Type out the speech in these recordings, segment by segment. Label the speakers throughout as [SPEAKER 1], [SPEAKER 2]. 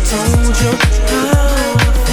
[SPEAKER 1] Told you how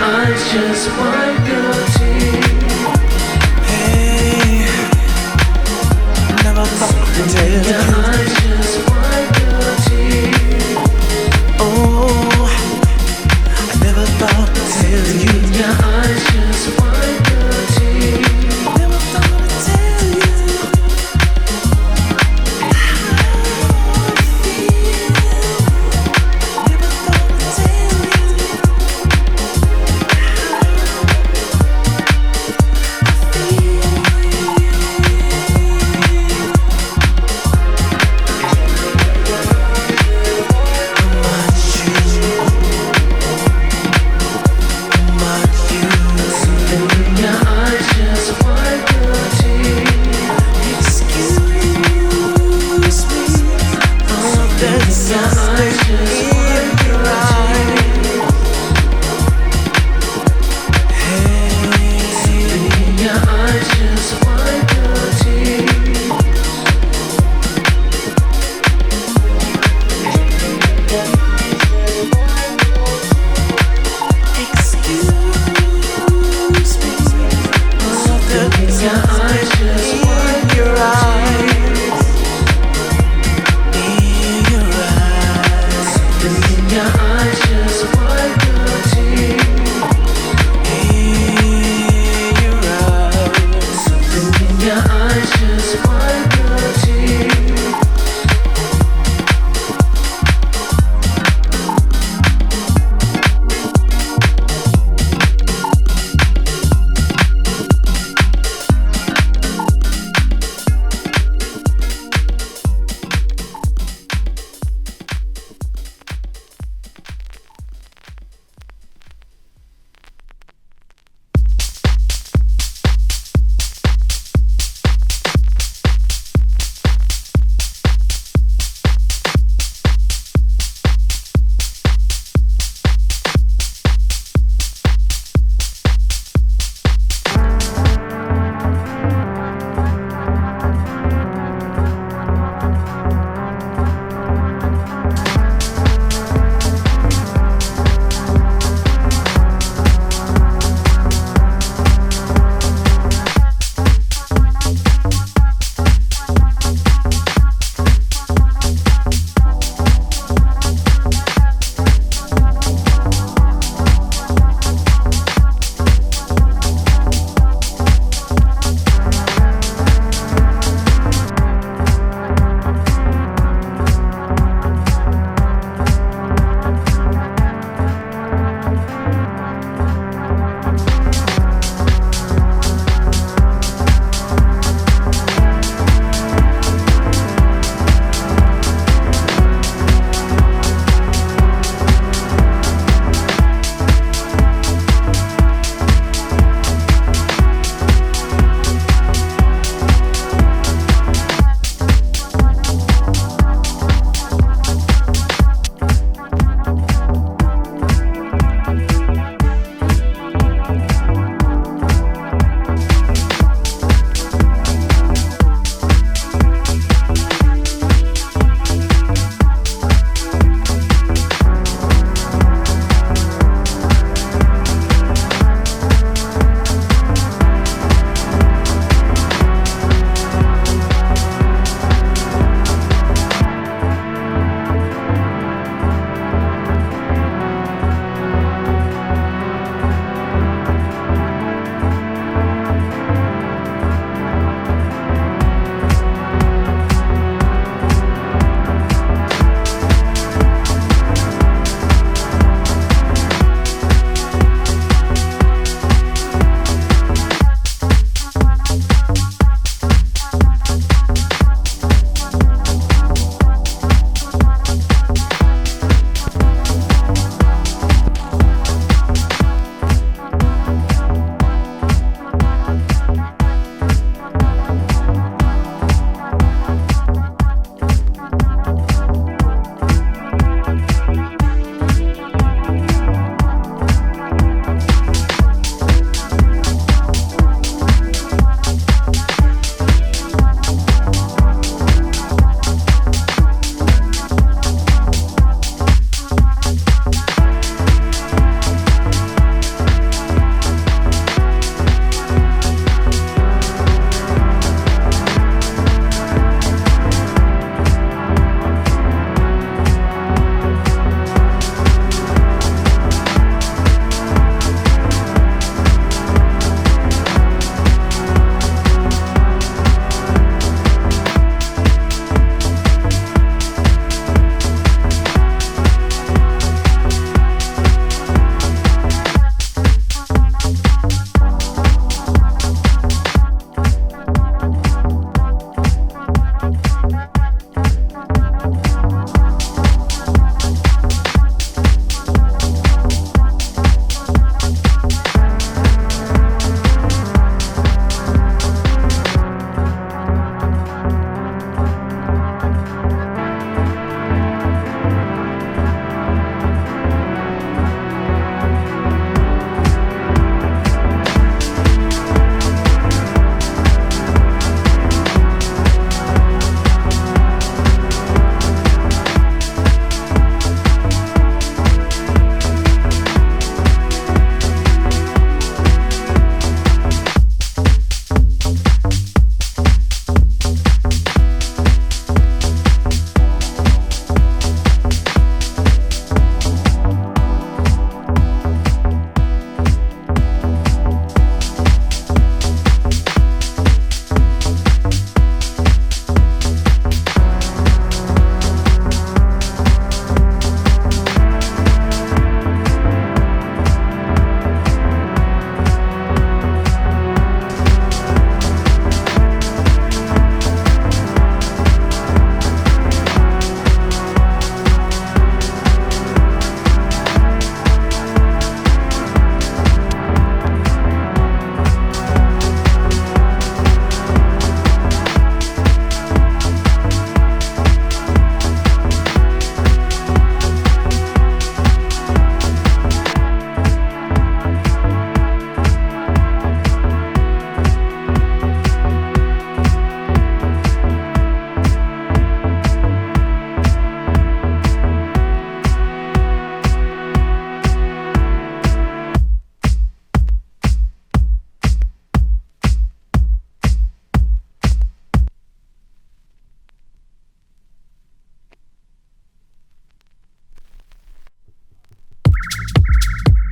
[SPEAKER 1] eyes just wipe your tears.
[SPEAKER 2] Hey, never thought to tell you.
[SPEAKER 1] Your eyes just wipe your tears.
[SPEAKER 2] Oh, I never thought to tell you.
[SPEAKER 1] Your eyes just wipe your tears.
[SPEAKER 2] Never thought to tell you.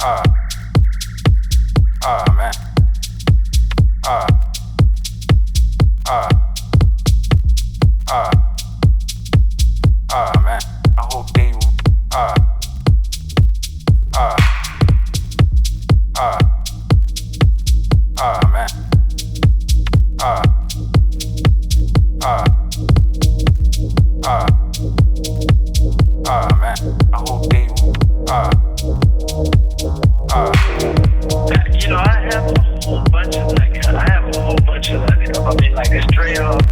[SPEAKER 3] Man. Man. I hope they man. Man. I hope they
[SPEAKER 4] you know, I have a whole bunch of that. I have a whole bunch of that stuff. I mean, like a straight up.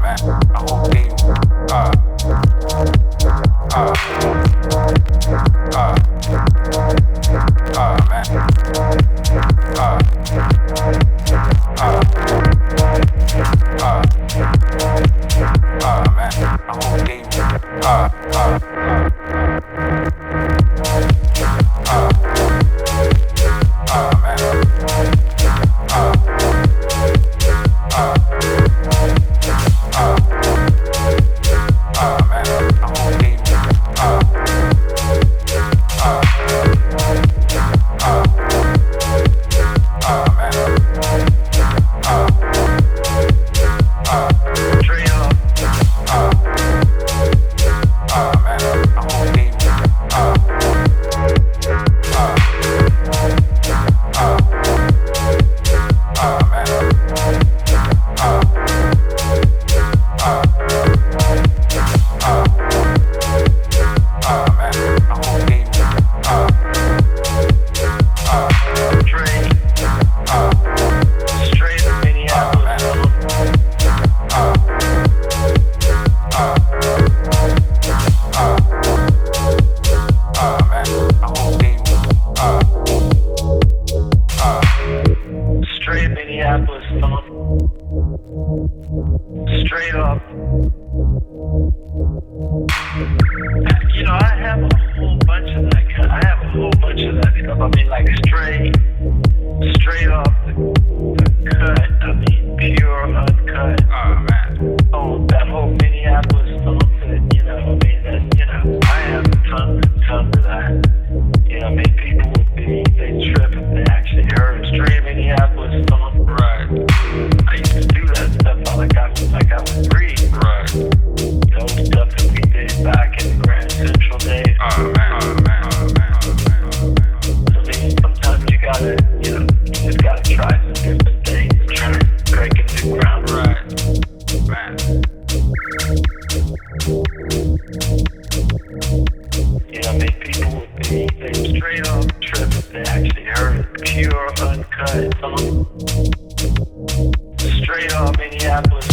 [SPEAKER 3] Man. I hope they
[SPEAKER 4] Minneapolis phone. Straight up. You know, I have a whole bunch of that. I have a whole bunch of that stuff. I mean, like straight up, cut. I mean, pure uncut.
[SPEAKER 3] oh man.
[SPEAKER 4] Oh, that whole Minneapolis phone that, you know, I mean, that, you know, I have tons and tons of that. You know, I mean, people would be, they trip if they actually heard straight Minneapolis phone.
[SPEAKER 3] Right.
[SPEAKER 4] I used to do that stuff like I was free.
[SPEAKER 3] Right.
[SPEAKER 4] Those stuff that we did back in the Grand Central days.
[SPEAKER 3] Oh man. Oh man. Oh man. Oh man.
[SPEAKER 4] I mean, sometimes you gotta, you know, you just gotta try some different things, try to break a new ground.
[SPEAKER 3] Right. Man.
[SPEAKER 4] You know, I mean, people would be, they straight off trip if they actually heard it. Pure, uncut song. Straight off Minneapolis.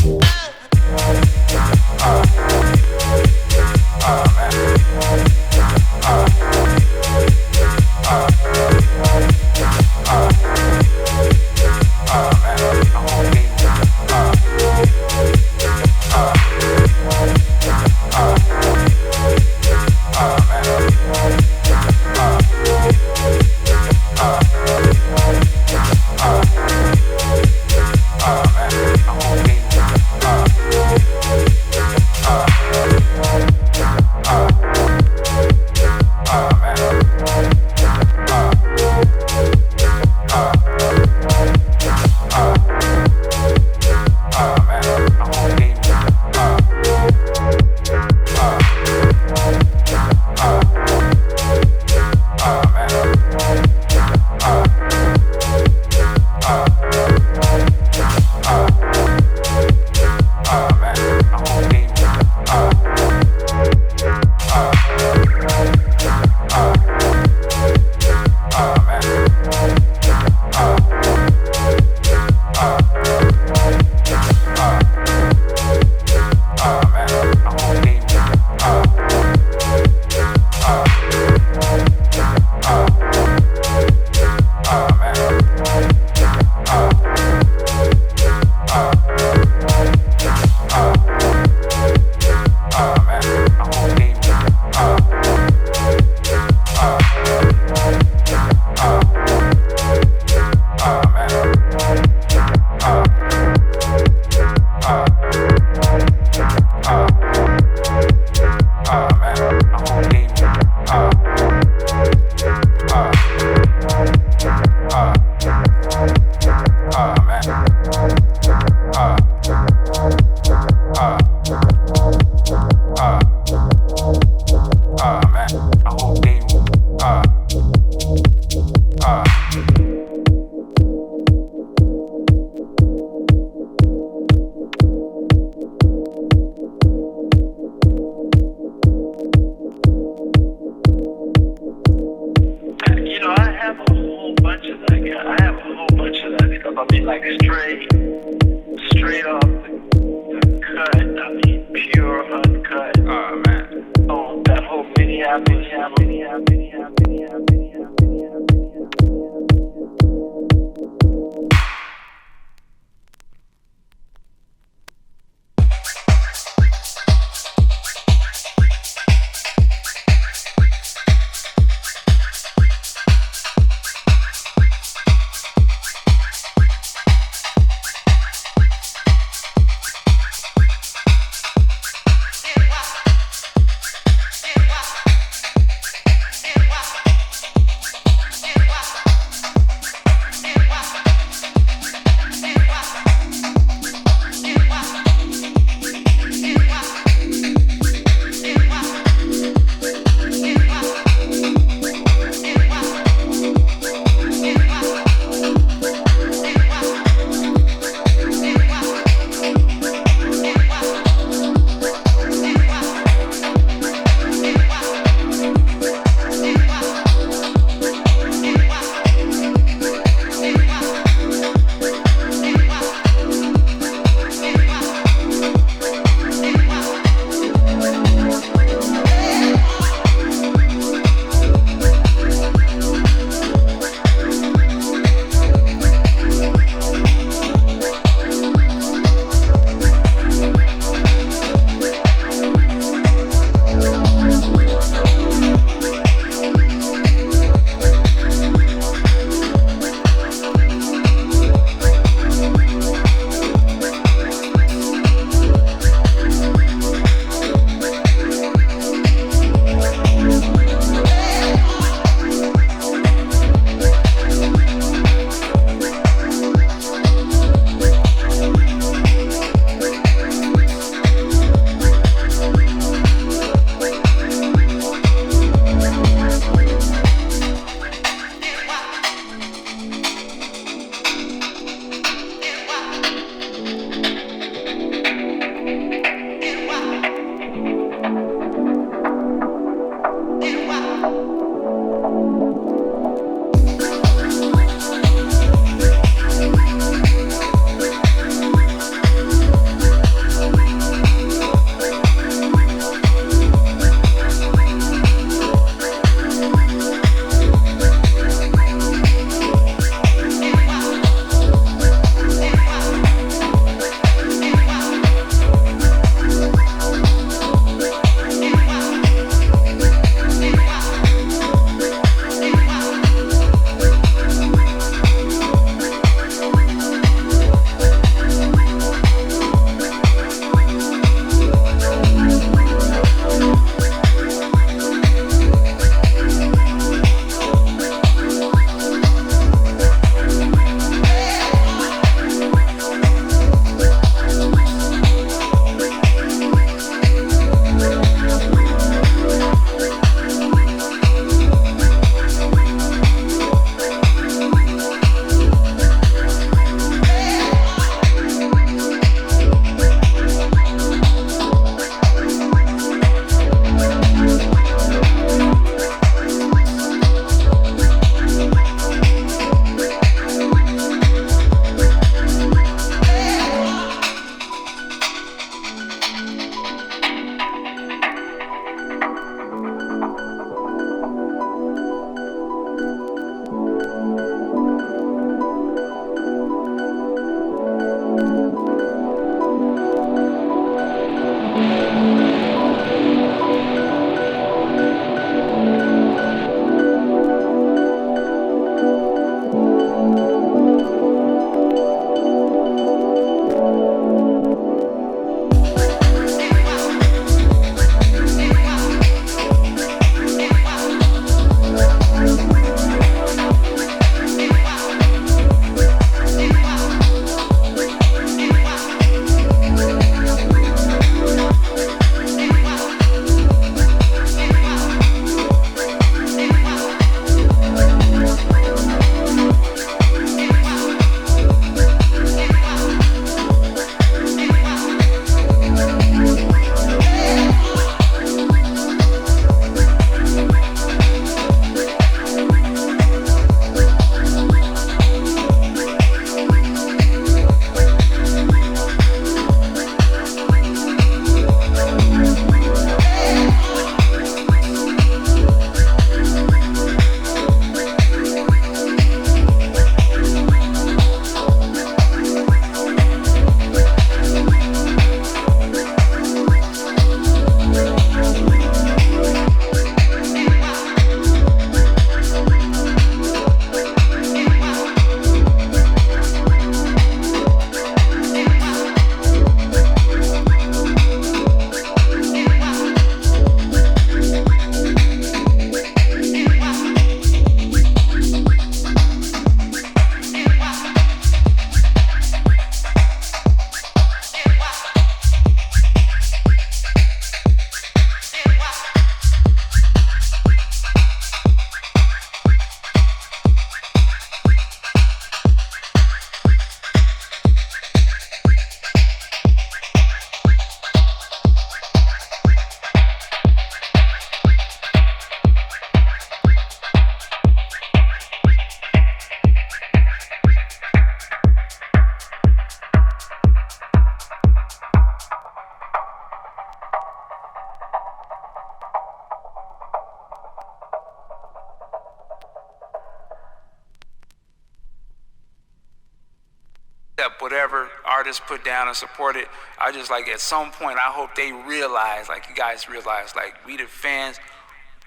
[SPEAKER 5] whatever artists put down and support it, I just like at some point I hope they realize, like you guys realize, like we the fans,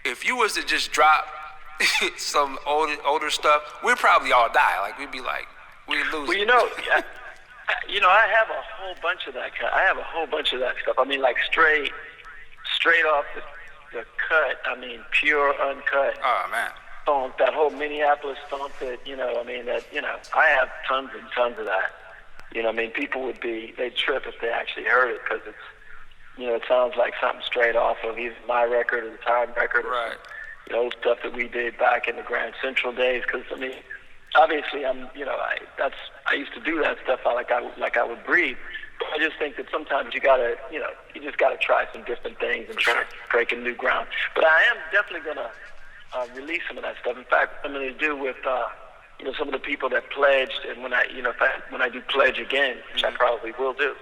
[SPEAKER 5] if you was to just drop some older stuff, we'd probably all die. Like we'd be like, we'd lose.
[SPEAKER 4] Well, you know, I have a whole bunch of that. I have a whole bunch of that stuff. I mean, like straight off the cut. I mean, pure uncut.
[SPEAKER 5] Oh man.
[SPEAKER 4] Funk, that whole Minneapolis funk that, I have tons and tons of that. I mean, people they'd trip if they actually heard it because it's, it sounds like something straight off of either my record or the Time record or
[SPEAKER 5] right.
[SPEAKER 4] Stuff that we did back in the Grand Central days. Because, I mean, obviously I used to do that stuff like I would breathe. But I just think that sometimes you just gotta try some different things and try breaking new ground. But I am definitely gonna release some of that stuff. In fact, I'm going to do with some of the people that pledged, and when I do pledge again, which I probably will do,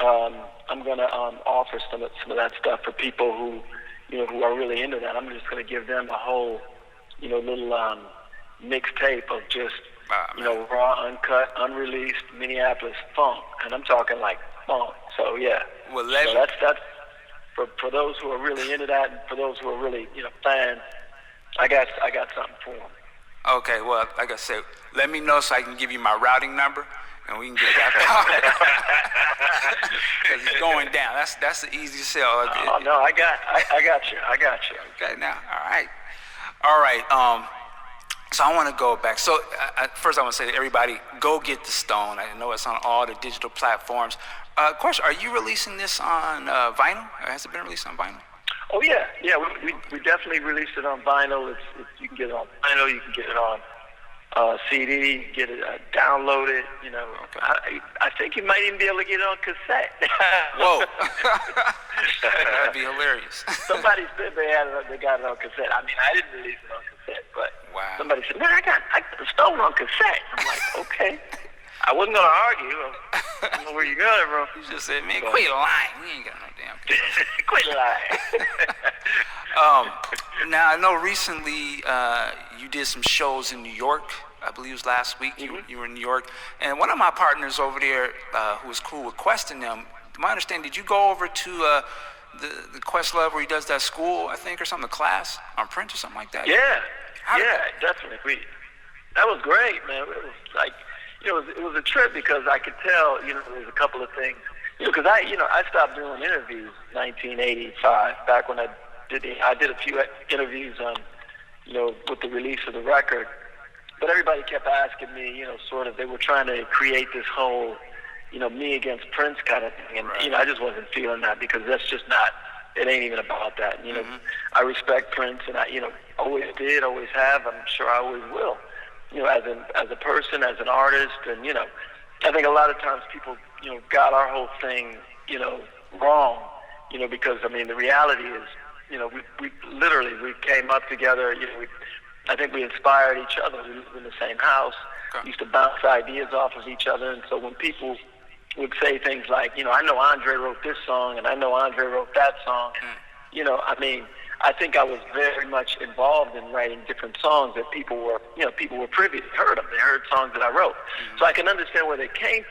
[SPEAKER 4] I'm going to offer some of that stuff for people who are really into that. I'm just going to give them a whole little mixtape of just raw, uncut, unreleased Minneapolis funk, and I'm talking like funk. So yeah,
[SPEAKER 5] well,
[SPEAKER 4] so that's for those who are really into that, and for those who are really fans. I got something for them.
[SPEAKER 5] Okay, well, like I said, let me know so I can give you my routing number, and we can get that power. Because it's going down. That's the easy sell.
[SPEAKER 4] Oh no, I got you.
[SPEAKER 5] Okay, now, all right. So I want to go back. So first, I want to say to everybody, go get the Stone. I know it's on all the digital platforms. Question: are you releasing this on vinyl? Has it been released on vinyl?
[SPEAKER 4] Oh yeah. We definitely released it on vinyl. You can get it on vinyl. You can get it on CD. Get it, download it.
[SPEAKER 5] Okay.
[SPEAKER 4] I think you might even be able to get it on cassette.
[SPEAKER 5] Whoa, that'd be hilarious.
[SPEAKER 4] Somebody said they got it on cassette. I mean, I didn't release it on cassette, but
[SPEAKER 5] wow.
[SPEAKER 4] Somebody said, "Man, I got the Stone on cassette." I'm like, okay. I wasn't gonna argue. I don't know where you got it from.
[SPEAKER 5] You just said, "Man, quit lying. We ain't got no damn."
[SPEAKER 4] Quit lying.
[SPEAKER 5] Now I know recently you did some shows in New York. I believe it was last week. You were in New York, and one of my partners over there, who was cool with Questing them. To my understanding, did you go over to the Questlove where he does that school, I think, or something, the class on print or something like that?
[SPEAKER 4] Yeah, definitely. That was great, man. It was like. It was a trip because I could tell, there was a couple of things, because I stopped doing interviews in 1985, back when I did a few interviews on, with the release of the record, but everybody kept asking me, sort of, they were trying to create this whole, me against Prince kind of thing, and,
[SPEAKER 5] right.
[SPEAKER 4] I just wasn't feeling that because that's just not, it ain't even about that, I respect Prince, and I, always did, always have, I'm sure I always will. As a person, as an artist, and I think a lot of times people, got our whole thing, wrong, because I mean the reality is, we literally came up together, I think we inspired each other. We lived in the same house, used to bounce ideas off of each other, and so when people would say things like, I know Andre wrote this song, and I know Andre wrote that song, and, I mean. I think I was very much involved in writing different songs that people were privy to, heard them. They heard songs that I wrote. Mm-hmm. So I can understand where they came